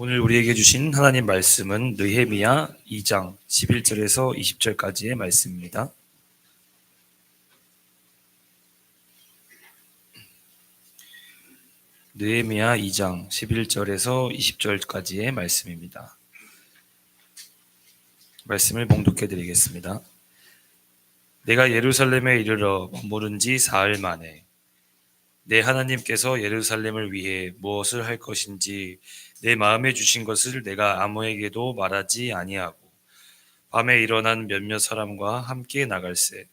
오늘 우리에게 주신 하나님 말씀은 느헤미야 2장 11절에서 20절까지의 말씀입니다. 느헤미야 2장 11절에서 20절까지의 말씀입니다. 말씀을 봉독해 드리겠습니다. 내가 예루살렘에 이르러 머무른 지 사흘 만에 내 하나님께서 예루살렘을 위해 무엇을 할 것인지 내 마음에 주신 것을 내가 아무에게도 말하지 아니하고 밤에 일어난 몇몇 사람과 함께 나갈새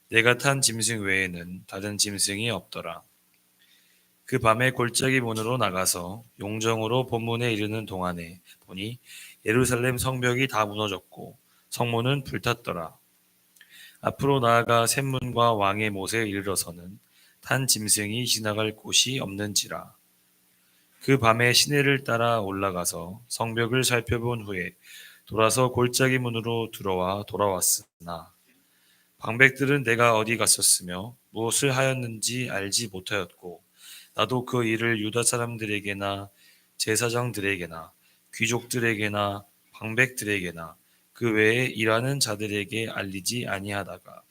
내가 탄 짐승 외에는 다른 짐승이 없더라. 그 밤에 골짜기 문으로 나가서 용정으로 본문에 이르는 동안에 보니 예루살렘 성벽이 다 무너졌고 성문은 불탔더라. 앞으로 나아가 샘문과 왕의 못에 이르러서는 탄 짐승이 지나갈 곳이 없는지라. 그 밤에 시내를 따라 올라가서 성벽을 살펴본 후에 돌아서 골짜기 문으로 들어와 돌아왔으나 방백들은 내가 어디 갔었으며 무엇을 하였는지 알지 못하였고 나도 그 일을 유다 사람들에게나 제사장들에게나 귀족들에게나 방백들에게나 그 외에 일하는 자들에게 알리지 아니하다가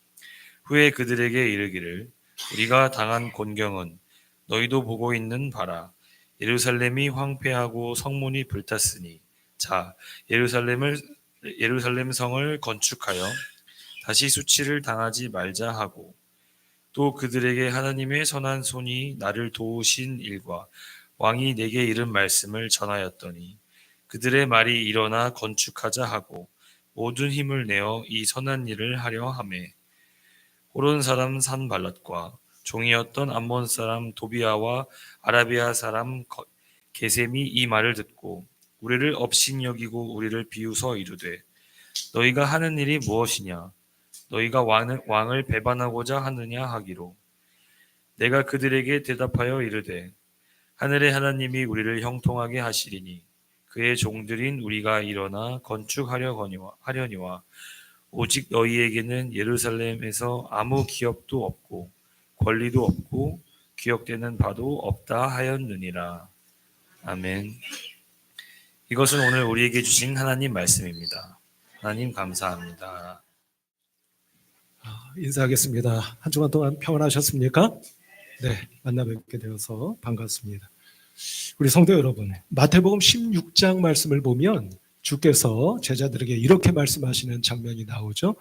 후에 그들에게 이르기를 우리가 당한 곤경은 너희도 보고 있는 바라. 예루살렘이 황폐하고 성문이 불탔으니 자 예루살렘 성을 건축하여 다시 수치를 당하지 말자 하고 또 그들에게 하나님의 선한 손이 나를 도우신 일과 왕이 내게 이른 말씀을 전하였더니 그들의 말이 일어나 건축하자 하고 모든 힘을 내어 이 선한 일을 하려 하매 호론 사람 산발랏과 종이었던 암몬 사람 도비아와 아라비아 사람 게셈이 이 말을 듣고 우리를 업신여기고 우리를 비웃어 이르되 너희가 하는 일이 무엇이냐 너희가 왕을 배반하고자 하느냐 하기로 내가 그들에게 대답하여 이르되 하늘의 하나님이 우리를 형통하게 하시리니 그의 종들인 우리가 일어나 건축하려니와 오직 너희에게는 예루살렘에서 아무 기업도 없고 권리도 없고 기억되는 바도 없다 하였느니라. 아멘. 이것은 오늘 우리에게 주신 하나님 말씀입니다. 하나님 감사합니다. 인사하겠습니다. 한 주간 동안 평안하셨습니까? 네, 만나 뵙게 되어서 반갑습니다. 우리 성도 여러분, 마태복음 16장 말씀을 보면 주께서 제자들에게 이렇게 말씀하시는 장면이 나오죠.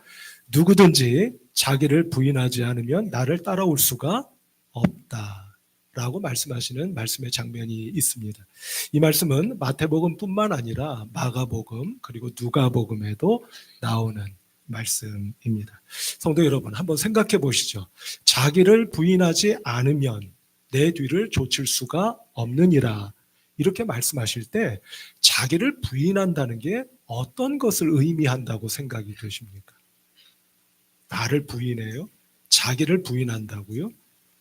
누구든지 자기를 부인하지 않으면 나를 따라올 수가 없다라고 말씀하시는 말씀의 장면이 있습니다. 이 말씀은 마태복음뿐만 아니라 마가복음 그리고 누가복음에도 나오는 말씀입니다. 성도 여러분, 한번 생각해 보시죠. 자기를 부인하지 않으면 내 뒤를 좇을 수가 없느니라. 이렇게 말씀하실 때 자기를 부인한다는 게 어떤 것을 의미한다고 생각이 되십니까? 나를 부인해요? 자기를 부인한다고요?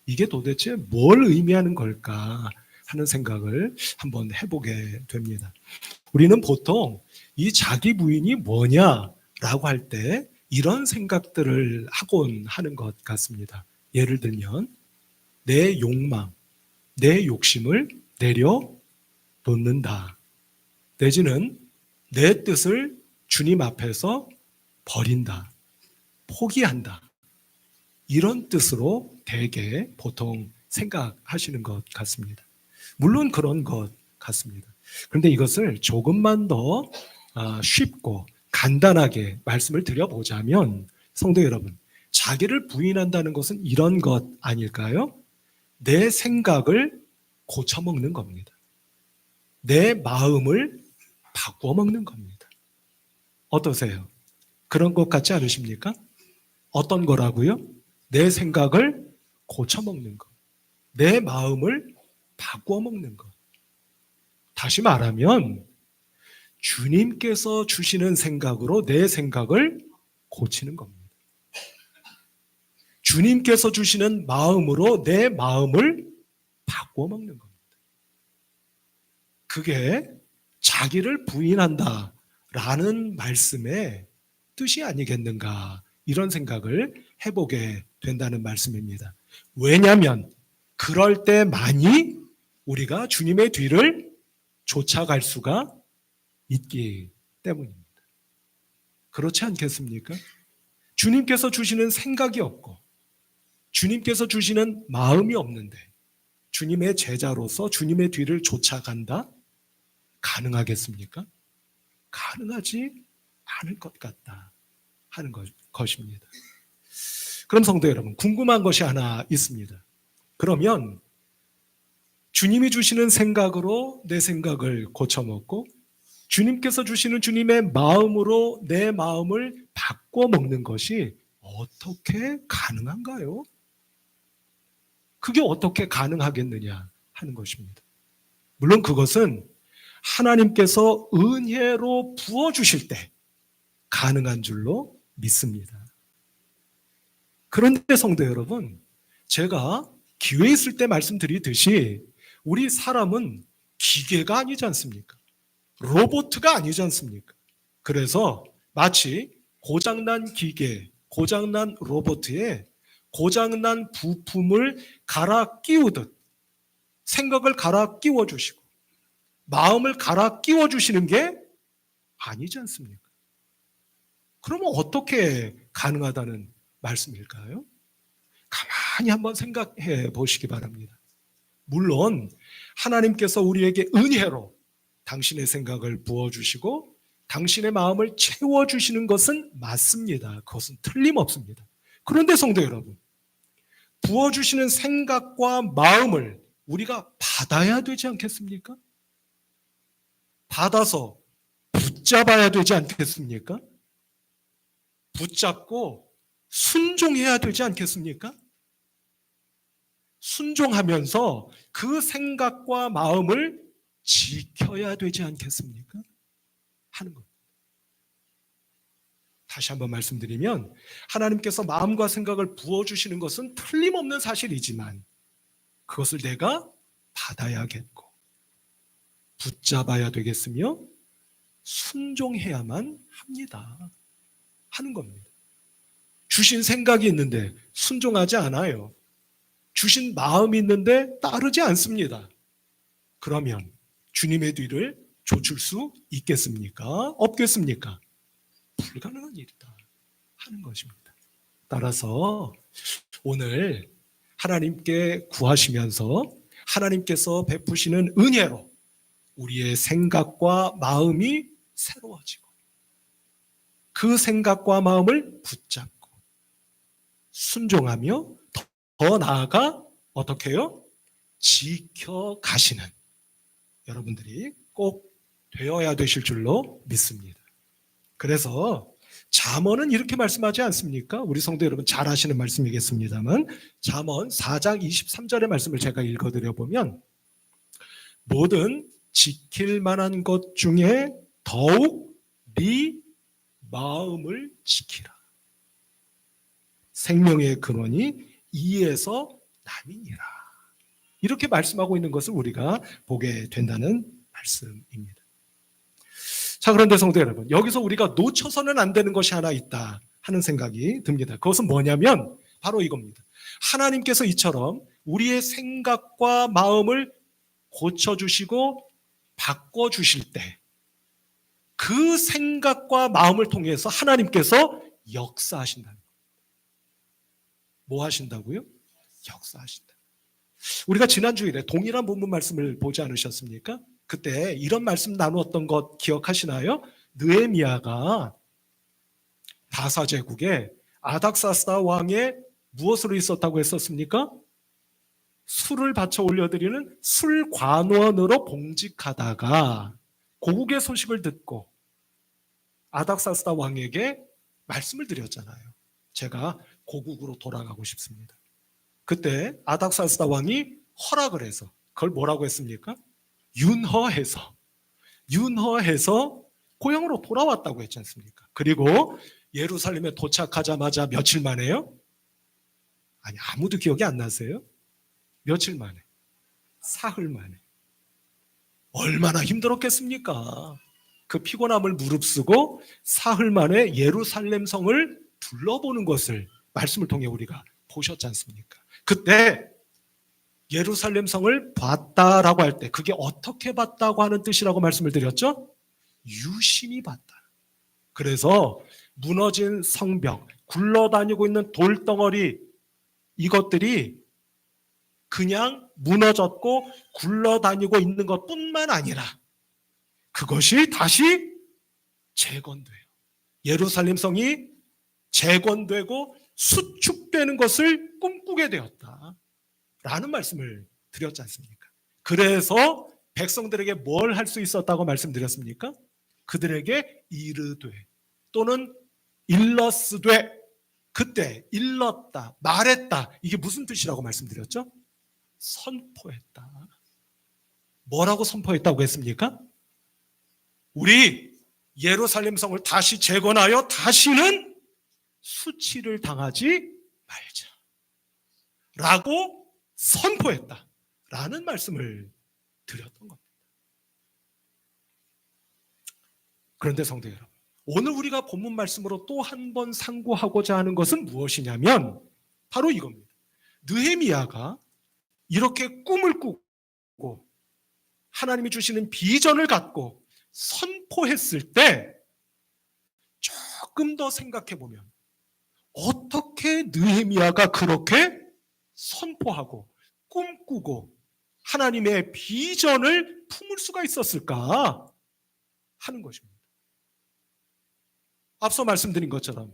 이게 도대체 뭘 의미하는 걸까 하는 생각을 한번 해보게 됩니다. 우리는 보통 이 자기 부인이 뭐냐라고 할 때 이런 생각들을 하곤 하는 것 같습니다. 예를 들면 내 욕망, 내 욕심을 내려놓는다. 내지는 내 뜻을 주님 앞에서 버린다. 포기한다. 이런 뜻으로 대개 보통 생각하시는 것 같습니다. 물론 그런 것 같습니다. 그런데 이것을 조금만 더 쉽고 간단하게 말씀을 드려보자면 성도 여러분, 자기를 부인한다는 것은 이런 것 아닐까요? 내 생각을 고쳐먹는 겁니다. 내 마음을 바꿔먹는 겁니다. 어떠세요? 그런 것 같지 않으십니까? 어떤 거라고요? 내 생각을 고쳐먹는 것. 내 마음을 바꿔먹는 것. 다시 말하면 주님께서 주시는 생각으로 내 생각을 고치는 겁니다. 주님께서 주시는 마음으로 내 마음을 바꿔먹는 겁니다. 그게 자기를 부인한다라는 말씀의 뜻이 아니겠는가, 이런 생각을 해보게 된다는 말씀입니다. 왜냐하면 그럴 때만이 우리가 주님의 뒤를 쫓아갈 수가 있기 때문입니다. 그렇지 않겠습니까? 주님께서 주시는 생각이 없고 주님께서 주시는 마음이 없는데 주님의 제자로서 주님의 뒤를 쫓아간다? 가능하겠습니까? 가능하지 않을 것 같다 하는 것입니다. 그럼 성도 여러분, 궁금한 것이 하나 있습니다. 그러면 주님이 주시는 생각으로 내 생각을 고쳐먹고 주님께서 주시는 주님의 마음으로 내 마음을 바꿔 먹는 것이 어떻게 가능한가요? 그게 어떻게 가능하겠느냐 하는 것입니다. 물론 그것은 하나님께서 은혜로 부어주실 때 가능한 줄로 믿습니다. 그런데 성도 여러분, 제가 기회 있을 때 말씀드리듯이 우리 사람은 기계가 아니지 않습니까? 로봇가 아니지 않습니까? 그래서 마치 고장난 기계, 고장난 로봇에 고장난 부품을 갈아 끼우듯 생각을 갈아 끼워 주시고 마음을 갈아 끼워 주시는 게 아니지 않습니까? 그러면 어떻게 가능하다는 말씀일까요? 가만히 한번 생각해 보시기 바랍니다. 물론 하나님께서 우리에게 은혜로 당신의 생각을 부어주시고 당신의 마음을 채워주시는 것은 맞습니다. 그것은 틀림없습니다. 그런데 성도 여러분, 부어주시는 생각과 마음을 우리가 받아야 되지 않겠습니까? 받아서 붙잡아야 되지 않겠습니까? 붙잡고 순종해야 되지 않겠습니까? 순종하면서 그 생각과 마음을 지켜야 되지 않겠습니까? 하는 것. 다시 한번 말씀드리면 하나님께서 마음과 생각을 부어주시는 것은 틀림없는 사실이지만 그것을 내가 받아야겠고 붙잡아야 되겠으며 순종해야만 합니다. 하는 겁니다. 주신 생각이 있는데 순종하지 않아요. 주신 마음이 있는데 따르지 않습니다. 그러면 주님의 뒤를 좇을 수 있겠습니까? 없겠습니까? 불가능한 일이다 하는 것입니다. 따라서 오늘 하나님께 구하시면서 하나님께서 베푸시는 은혜로 우리의 생각과 마음이 새로워지고 그 생각과 마음을 붙잡고 순종하며 더 나아가 어떻게 해요? 지켜가시는 여러분들이 꼭 되어야 되실 줄로 믿습니다. 그래서 잠언은 이렇게 말씀하지 않습니까? 우리 성도 여러분 잘 아시는 말씀이겠습니다만 잠언 4장 23절의 말씀을 제가 읽어드려 보면 모든 지킬 만한 것 중에 더욱 네 마음을 지키라. 생명의 근원이 이에서 남이니라. 이렇게 말씀하고 있는 것을 우리가 보게 된다는 말씀입니다. 자, 그런데 성도 여러분, 여기서 우리가 놓쳐서는 안 되는 것이 하나 있다 하는 생각이 듭니다. 그것은 뭐냐면 바로 이겁니다. 하나님께서 이처럼 우리의 생각과 마음을 고쳐주시고 바꿔주실 때 그 생각과 마음을 통해서 하나님께서 역사하신다는 거예요. 뭐 하신다고요? 역사하신다. 우리가 지난주일에 동일한 본문 말씀을 보지 않으셨습니까? 그때 이런 말씀 나누었던 것 기억하시나요? 느헤미야가 바사제국에 아닥사스다 왕의 무엇으로 있었다고 했었습니까? 술을 바쳐 올려드리는 술관원으로 봉직하다가 고국의 소식을 듣고 아닥사스다 왕에게 말씀을 드렸잖아요. 제가 고국으로 돌아가고 싶습니다. 그때 아닥사스다 왕이 허락을 해서 그걸 뭐라고 했습니까? 윤허해서 고향으로 돌아왔다고 했지 않습니까? 그리고 예루살렘에 도착하자마자 며칠 만에요? 아니 아무도 기억이 안 나세요? 며칠 만에? 사흘 만에. 얼마나 힘들었겠습니까? 그 피곤함을 무릅쓰고 사흘 만에 예루살렘 성을 둘러보는 것을 말씀을 통해 우리가 보셨지 않습니까? 그때 예루살렘 성을 봤다라고 할 때 그게 어떻게 봤다고 하는 뜻이라고 말씀을 드렸죠? 유심히 봤다. 그래서 무너진 성벽, 굴러다니고 있는 돌덩어리, 이것들이 그냥 무너졌고 굴러다니고 있는 것뿐만 아니라 그것이 다시 재건돼요. 예루살렘 성이 재건되고 수축되는 것을 꿈꾸게 되었다 라는 말씀을 드렸지 않습니까? 그래서 백성들에게 뭘 할 수 있었다고 말씀드렸습니까? 그들에게 이르되 또는 일러스되, 그때 일렀다, 말했다, 이게 무슨 뜻이라고 말씀드렸죠? 선포했다. 뭐라고 선포했다고 했습니까? 우리 예루살렘 성을 다시 재건하여 다시는 수치를 당하지 말자 라고 선포했다 라는 말씀을 드렸던 겁니다. 그런데 성도 여러분, 오늘 우리가 본문 말씀으로 또 한 번 상고하고자 하는 것은 무엇이냐면 바로 이겁니다. 느헤미야가 이렇게 꿈을 꾸고 하나님이 주시는 비전을 갖고 선포했을 때 조금 더 생각해 보면 어떻게 느헤미야가 그렇게 선포하고 꿈꾸고 하나님의 비전을 품을 수가 있었을까 하는 것입니다. 앞서 말씀드린 것처럼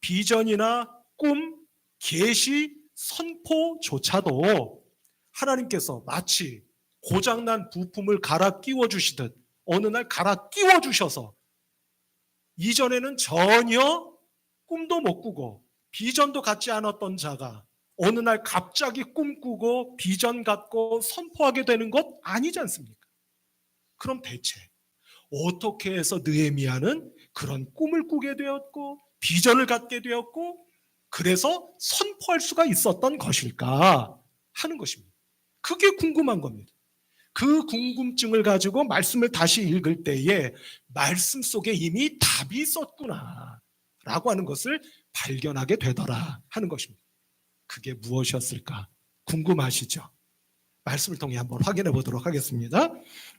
비전이나 꿈, 계시, 선포조차도 하나님께서 마치 고장난 부품을 갈아 끼워 주시듯 어느 날 갈아 끼워 주셔서 이전에는 전혀 꿈도 못 꾸고 비전도 갖지 않았던 자가 어느 날 갑자기 꿈꾸고 비전 갖고 선포하게 되는 것 아니지 않습니까? 그럼 대체 어떻게 해서 느헤미야는 그런 꿈을 꾸게 되었고 비전을 갖게 되었고 그래서 선포할 수가 있었던 것일까 하는 것입니다. 그게 궁금한 겁니다. 그 궁금증을 가지고 말씀을 다시 읽을 때에 말씀 속에 이미 답이 있었구나 라고 하는 것을 발견하게 되더라 하는 것입니다. 그게 무엇이었을까 궁금하시죠? 말씀을 통해 한번 확인해 보도록 하겠습니다.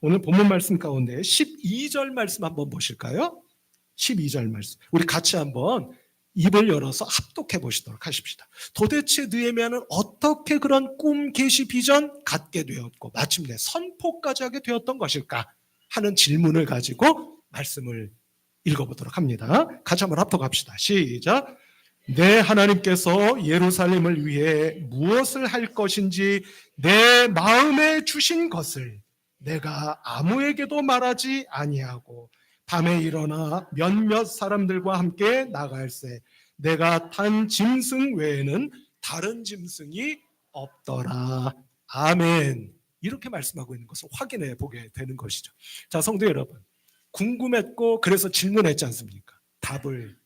오늘 본문 말씀 가운데 12절 말씀 한번 보실까요? 12절 말씀 우리 같이 한번 입을 열어서 합독해 보시도록 하십시다. 도대체 느헤미야는 어떻게 그런 꿈, 계시, 비전 갖게 되었고 마침내 선포까지 하게 되었던 것일까 하는 질문을 가지고 말씀을 읽어보도록 합니다. 같이 한번 합독합시다. 시작. 내 하나님께서 예루살렘을 위해 무엇을 할 것인지 내 마음에 주신 것을 내가 아무에게도 말하지 아니하고 밤에 일어나 몇몇 사람들과 함께 나갈새 내가 탄 짐승 외에는 다른 짐승이 없더라. 아멘. 이렇게 말씀하고 있는 것을 확인해 보게 되는 것이죠. 자, 성도 여러분, 궁금했고 그래서 질문했지 않습니까? 답을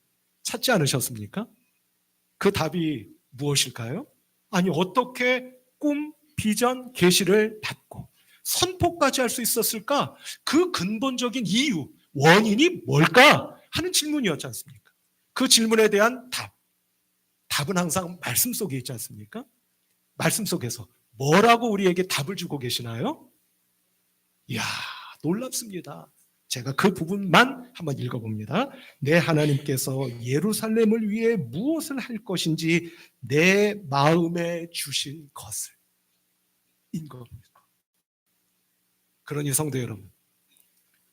찾지 않으셨습니까? 그 답이 무엇일까요? 아니, 어떻게 꿈, 비전, 계시를 받고 선포까지 할 수 있었을까? 그 근본적인 이유, 원인이 뭘까? 하는 질문이었지 않습니까? 그 질문에 대한 답은 항상 말씀 속에 있지 않습니까? 말씀 속에서 뭐라고 우리에게 답을 주고 계시나요? 이야, 놀랍습니다. 제가 그 부분만 한번 읽어봅니다. 내 하나님께서 예루살렘을 위해 무엇을 할 것인지 내 마음에 주신 것을 인 겁니다. 그러니 성도 여러분,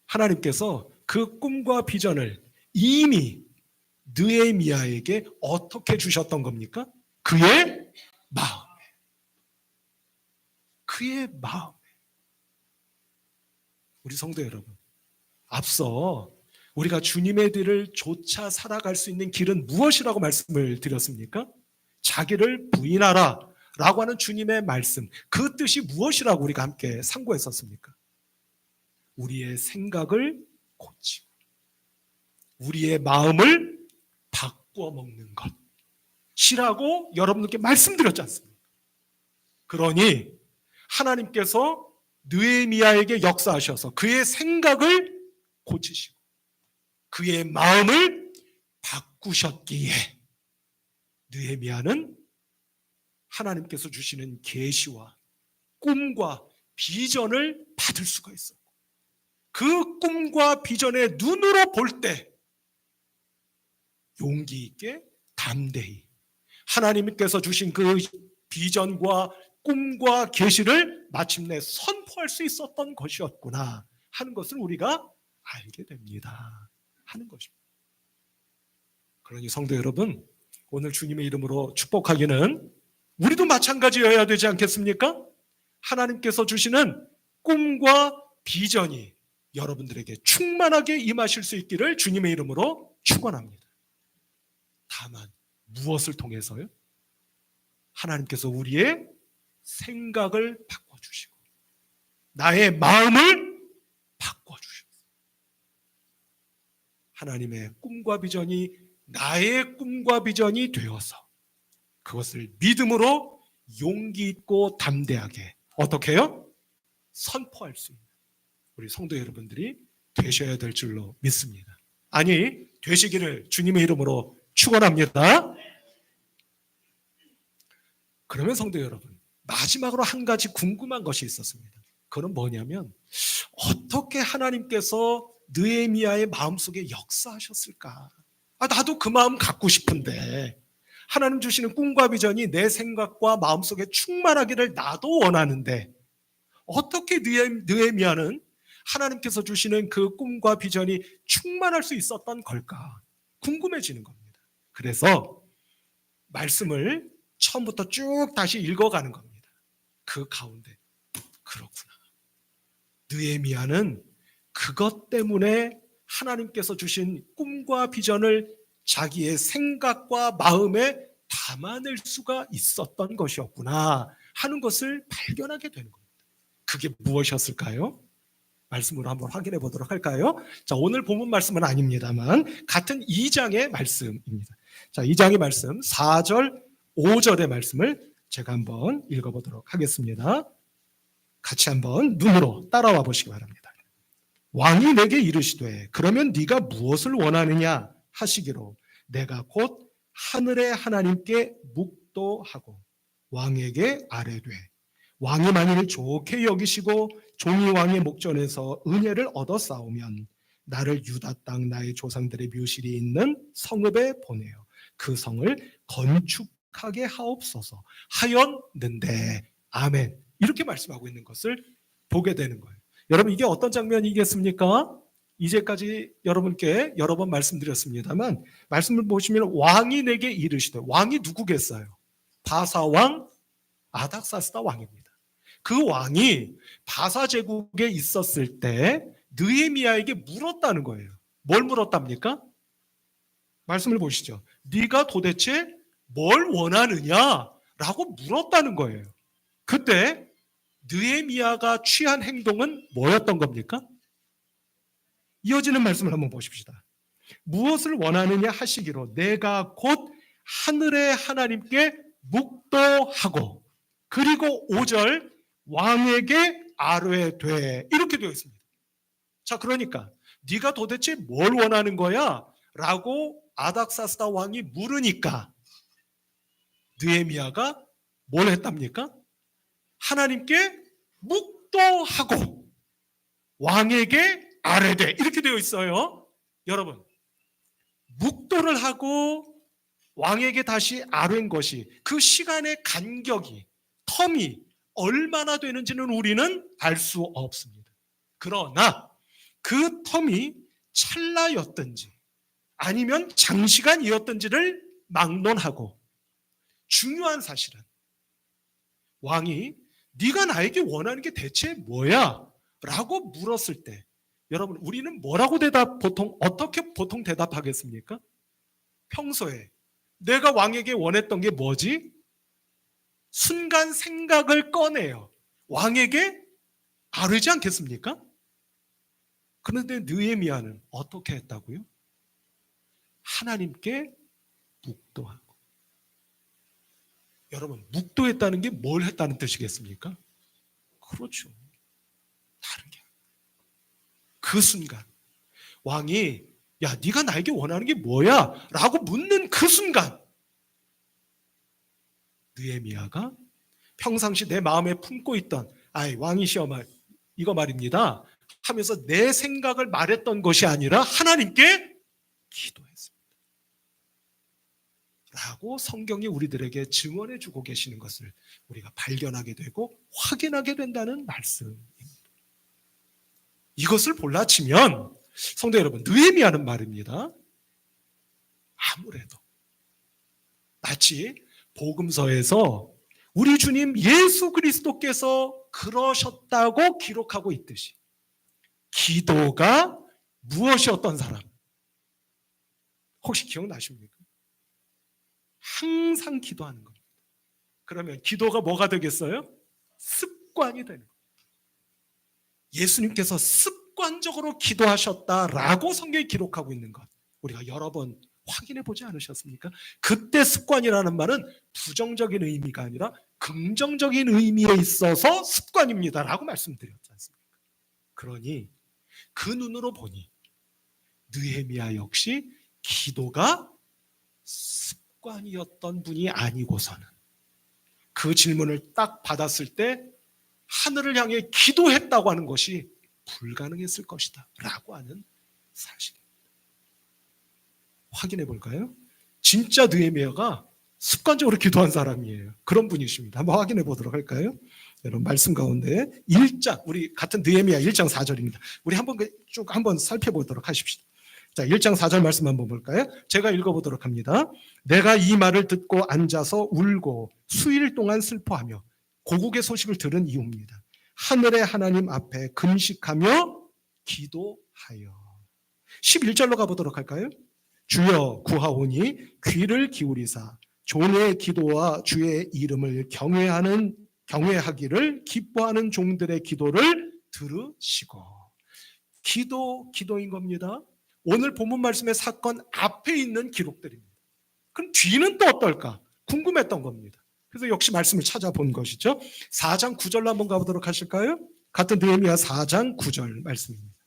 하나님께서 그 꿈과 비전을 이미 느헤미야에게 어떻게 주셨던 겁니까? 그의 마음에. 그의 마음에. 우리 성도 여러분, 앞서 우리가 주님의 뒤를 쫓아 살아갈 수 있는 길은 무엇이라고 말씀을 드렸습니까? 자기를 부인하라 라고 하는 주님의 말씀, 그 뜻이 무엇이라고 우리가 함께 상고했었습니까? 우리의 생각을 고치고 우리의 마음을 바꾸어 먹는 것이라고 여러분들께 말씀드렸지 않습니까? 그러니 하나님께서 느헤미야에게 역사하셔서 그의 생각을 고치시고 그의 마음을 바꾸셨기에 느헤미야는 하나님께서 주시는 계시와 꿈과 비전을 받을 수가 있었고 그 꿈과 비전의 눈으로 볼 때 용기 있게 담대히 하나님께서 주신 그 비전과 꿈과 계시를 마침내 선포할 수 있었던 것이었구나 하는 것을 우리가 알게 됩니다. 하는 것입니다. 그러니 성도 여러분, 오늘 주님의 이름으로 축복하기는 우리도 마찬가지여야 되지 않겠습니까? 하나님께서 주시는 꿈과 비전이 여러분들에게 충만하게 임하실 수 있기를 주님의 이름으로 축원합니다. 다만 무엇을 통해서요? 하나님께서 우리의 생각을 바꿔주시고 나의 마음을 바꿔주시고 하나님의 꿈과 비전이 나의 꿈과 비전이 되어서 그것을 믿음으로 용기 있고 담대하게 어떻게 해요? 선포할 수 있는 우리 성도 여러분들이 되셔야 될 줄로 믿습니다. 아니, 되시기를 주님의 이름으로 축원합니다. 그러면 성도 여러분, 마지막으로 한 가지 궁금한 것이 있었습니다. 그건 뭐냐면 어떻게 하나님께서 느헤미야의 마음속에 역사하셨을까? 나도 그 마음 갖고 싶은데 하나님 주시는 꿈과 비전이 내 생각과 마음속에 충만하기를 나도 원하는데 어떻게 느헤미야는 하나님께서 주시는 그 꿈과 비전이 충만할 수 있었던 걸까? 궁금해지는 겁니다. 그래서 말씀을 처음부터 쭉 다시 읽어가는 겁니다. 그 가운데 그렇구나. 느헤미야는 그것 때문에 하나님께서 주신 꿈과 비전을 자기의 생각과 마음에 담아낼 수가 있었던 것이었구나 하는 것을 발견하게 되는 겁니다. 그게 무엇이었을까요? 말씀으로 한번 확인해 보도록 할까요? 자, 오늘 본문 말씀은 아닙니다만 같은 2장의 말씀입니다. 자, 2장의 말씀 4절 5절의 말씀을 제가 한번 읽어보도록 하겠습니다. 같이 한번 눈으로 따라와 보시기 바랍니다. 왕이 내게 이르시되 그러면 네가 무엇을 원하느냐 하시기로 내가 곧 하늘의 하나님께 묵도하고 왕에게 아뢰되 왕이 만일 좋게 여기시고 종이 왕의 목전에서 은혜를 얻어 싸우면 나를 유다 땅 나의 조상들의 묘실이 있는 성읍에 보내어 그 성을 건축하게 하옵소서 하였는데 아멘. 이렇게 말씀하고 있는 것을 보게 되는 거예요. 여러분, 이게 어떤 장면이겠습니까? 이제까지 여러분께 여러 번 말씀드렸습니다만 말씀을 보시면 왕이 내게 이르시되 왕이 누구겠어요? 바사왕 아닥사스다 왕입니다. 그 왕이 바사 제국에 있었을 때 느헤미야에게 물었다는 거예요. 뭘 물었답니까? 말씀을 보시죠. 네가 도대체 뭘 원하느냐라고 물었다는 거예요. 그때 느헤미야가 취한 행동은 뭐였던 겁니까? 이어지는 말씀을 한번 보십시다. 무엇을 원하느냐 하시기로 내가 곧 하늘의 하나님께 묵도하고 그리고 5절 왕에게 아뢰되 이렇게 되어 있습니다. 자, 그러니까 네가 도대체 뭘 원하는 거야? 라고 아닥사스다 왕이 물으니까 느헤미야가 뭘 했답니까? 하나님께 묵도하고 왕에게 아뢰되 이렇게 되어 있어요. 여러분, 묵도를 하고 왕에게 다시 아뢰는 것이 그 시간의 간격이 텀이 얼마나 되는지는 우리는 알 수 없습니다. 그러나 그 텀이 찰나였든지 아니면 장시간이었든지를 막론하고 중요한 사실은 왕이 네가 나에게 원하는 게 대체 뭐야? 라고 물었을 때 여러분, 우리는 뭐라고 어떻게 보통 대답하겠습니까? 평소에 내가 왕에게 원했던 게 뭐지? 순간 생각을 꺼내요. 왕에게 아뢰지 않겠습니까? 그런데 느헤미야는 어떻게 했다고요? 하나님께 묵도하고. 여러분, 묵도했다는 게 뭘 했다는 뜻이겠습니까? 그렇죠. 다르게. 그 순간 왕이 야, 네가 나에게 원하는 게 뭐야? 라고 묻는 그 순간 느헤미야가 평상시 내 마음에 품고 있던 왕이시여 이거 말입니다. 하면서 내 생각을 말했던 것이 아니라 하나님께 기도했습니다. 라고 성경이 우리들에게 증언해 주고 계시는 것을 우리가 발견하게 되고 확인하게 된다는 말씀입니다. 이것을 볼라치면 성도 여러분, 느헤미야는 말입니다. 아무래도 마치 복음서에서 우리 주님 예수 그리스도께서 그러셨다고 기록하고 있듯이 기도가 무엇이었던 사람 혹시 기억나십니까? 항상 기도하는 겁니다. 그러면 기도가 뭐가 되겠어요? 습관이 되는 거예요. 예수님께서 습관적으로 기도하셨다라고 성경이 기록하고 있는 것 우리가 여러 번 확인해 보지 않으셨습니까? 그때 습관이라는 말은 부정적인 의미가 아니라 긍정적인 의미에 있어서 습관입니다라고 말씀드렸지 않습니까? 그러니 그 눈으로 보니 느헤미야 역시 기도가 습관이었던 분이 아니고서는 그 질문을 딱 받았을 때 하늘을 향해 기도했다고 하는 것이 불가능했을 것이다 라고 하는 사실입니다. 확인해 볼까요? 진짜 느헤미야가 습관적으로 기도한 사람이에요. 그런 분이십니다. 한번 확인해 보도록 할까요? 여러분 말씀 가운데 1장 우리 같은 느헤미야 1장 4절입니다. 우리 쭉 한번 살펴보도록 하십시오. 자, 1장 4절 말씀 한번 볼까요? 제가 읽어보도록 합니다. 내가 이 말을 듣고 앉아서 울고 수일 동안 슬퍼하며 고국의 소식을 들은 이유입니다. 하늘의 하나님 앞에 금식하며 기도하여. 11절로 가보도록 할까요? 주여 구하오니 귀를 기울이사 종의 기도와 주의 이름을 경외하기를 기뻐하는 종들의 기도를 들으시고. 기도인 겁니다. 오늘 본문 말씀의 사건 앞에 있는 기록들입니다. 그럼 뒤는 또 어떨까? 궁금했던 겁니다. 그래서 역시 말씀을 찾아본 것이죠. 4장 9절로 한번 가보도록 하실까요? 같은 느헤미야 4장 9절 말씀입니다.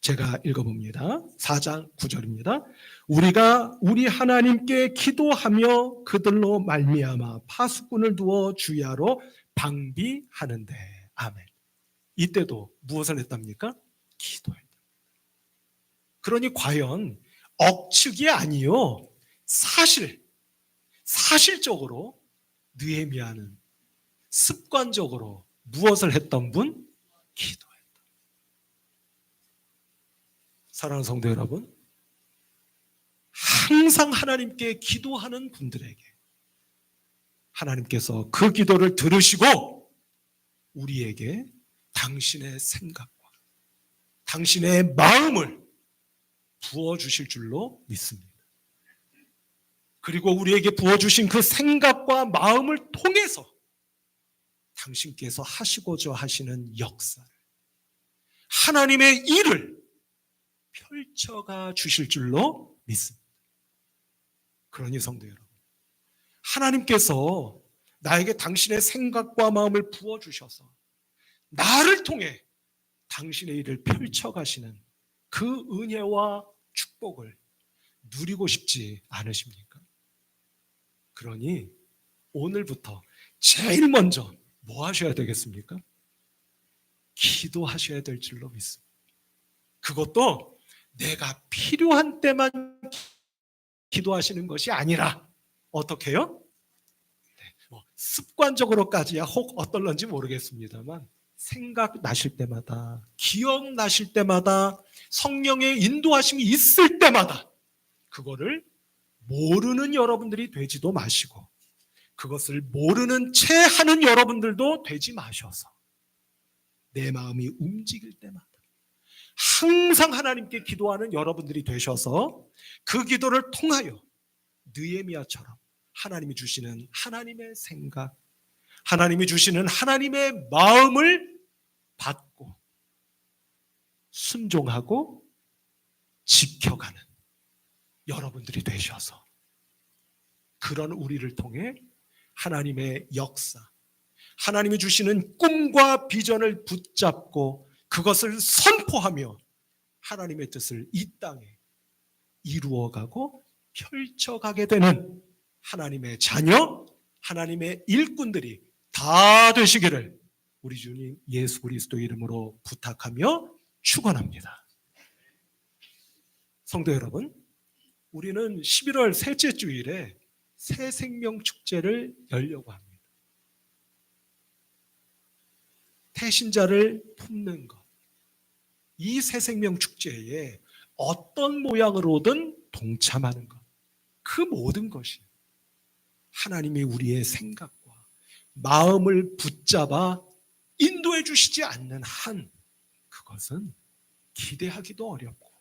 제가 읽어봅니다. 4장 9절입니다. 우리가 우리 하나님께 기도하며 그들로 말미암아 파수꾼을 두어 주야로 방비하는데. 아멘. 이때도 무엇을 했답니까? 기도했다. 그러니 과연 억측이 아니요 사실적으로 느헤미야는 습관적으로 무엇을 했던 분? 기도했다. 사랑하는 성도 여러분, 항상 하나님께 기도하는 분들에게 하나님께서 그 기도를 들으시고 우리에게 당신의 생각과 당신의 마음을 부어주실 줄로 믿습니다. 그리고 우리에게 부어주신 그 생각과 마음을 통해서 당신께서 하시고자 하시는 역사를, 하나님의 일을 펼쳐가 주실 줄로 믿습니다. 그러니 성도 여러분, 하나님께서 나에게 당신의 생각과 마음을 부어주셔서 나를 통해 당신의 일을 펼쳐가시는 그 은혜와 축복을 누리고 싶지 않으십니까? 그러니 오늘부터 제일 먼저 뭐 하셔야 되겠습니까? 기도하셔야 될 줄로 믿습니다. 그것도 내가 필요한 때만 기도하시는 것이 아니라 어떻게 해요? 습관적으로까지야 혹 어떨런지 모르겠습니다만 생각나실 때마다, 기억나실 때마다, 성령의 인도하심이 있을 때마다 그거를 모르는 여러분들이 되지도 마시고 그것을 모르는 채 하는 여러분들도 되지 마셔서 내 마음이 움직일 때마다 항상 하나님께 기도하는 여러분들이 되셔서 그 기도를 통하여 느헤미야처럼 하나님이 주시는 하나님의 생각, 하나님이 주시는 하나님의 마음을 받고 순종하고 지켜가는 여러분들이 되셔서 그런 우리를 통해 하나님의 역사, 하나님이 주시는 꿈과 비전을 붙잡고 그것을 선포하며 하나님의 뜻을 이 땅에 이루어가고 펼쳐가게 되는 하나님의 자녀, 하나님의 일꾼들이 다 되시기를 우리 주님 예수 그리스도 이름으로 부탁하며 축원합니다. 성도 여러분, 우리는 11월 셋째 주일에 새 생명 축제를 열려고 합니다. 태신자를 품는 것, 이 새 생명 축제에 어떤 모양으로든 동참하는 것, 그 모든 것이 하나님이 우리의 생각과 마음을 붙잡아 인도해 주시지 않는 한 그것은 기대하기도 어렵고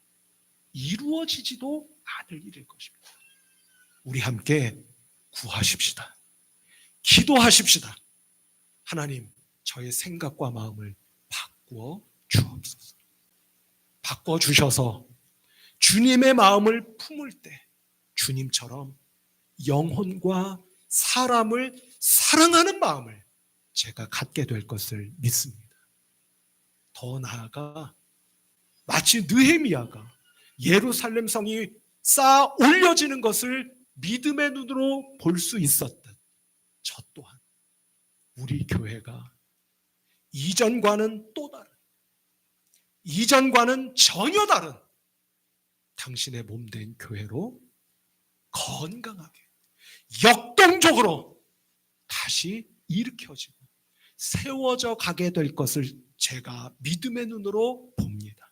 이루어지지도 않을 일일 것입니다. 우리 함께 구하십시다. 기도하십시다. 하나님, 저의 생각과 마음을 바꾸어 주옵소서. 바꿔 주셔서 주님의 마음을 품을 때 주님처럼 영혼과 사람을 사랑하는 마음을 제가 갖게 될 것을 믿습니다. 더 나아가 마치 느헤미야가 예루살렘 성이 쌓아 올려지는 것을 믿음의 눈으로 볼 수 있었듯 저 또한 우리 교회가 이전과는 또 다른, 이전과는 전혀 다른 당신의 몸된 교회로 건강하게 역동적으로 다시 일으켜지고 세워져 가게 될 것을 제가 믿음의 눈으로 봅니다.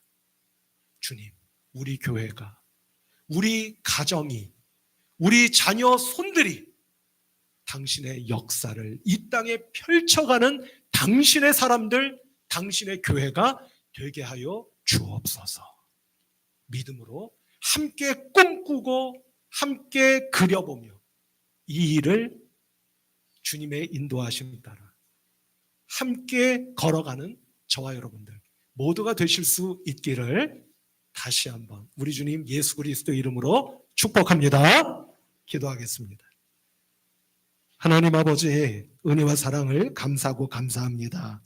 주님, 우리 교회가, 우리 가정이, 우리 자녀 손들이 당신의 역사를 이 땅에 펼쳐가는 당신의 사람들, 당신의 교회가 되게 하여 주옵소서. 믿음으로 함께 꿈꾸고 함께 그려보며 이 일을 주님의 인도하심 따라 함께 걸어가는 저와 여러분들 모두가 되실 수 있기를 다시 한번 우리 주님 예수 그리스도 이름으로 축복합니다. 기도하겠습니다. 하나님 아버지, 은혜와 사랑을 감사하고 감사합니다.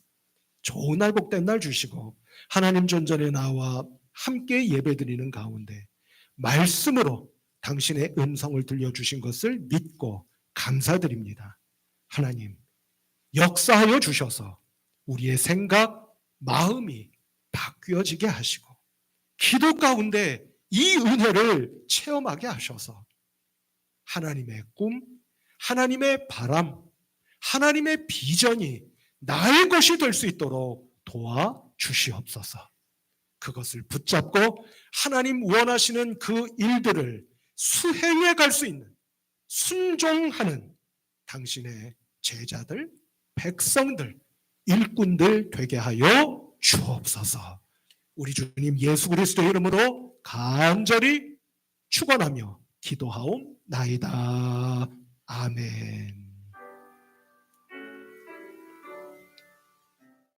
좋은 날 복된 날 주시고 하나님 존전에 나와 함께 예배드리는 가운데 말씀으로 당신의 음성을 들려주신 것을 믿고 감사드립니다. 하나님, 역사하여 주셔서 우리의 생각, 마음이 바뀌어지게 하시고 기도 가운데 이 은혜를 체험하게 하셔서 하나님의 꿈, 하나님의 바람, 하나님의 비전이 나의 것이 될 수 있도록 도와주시옵소서. 그것을 붙잡고 하나님 원하시는 그 일들을 수행해 갈 수 있는 순종하는 당신의 제자들, 백성들, 일꾼들 되게 하여 주옵소서. 우리 주님 예수 그리스도 이름으로 간절히 축원하며 기도하옵나이다. 아멘.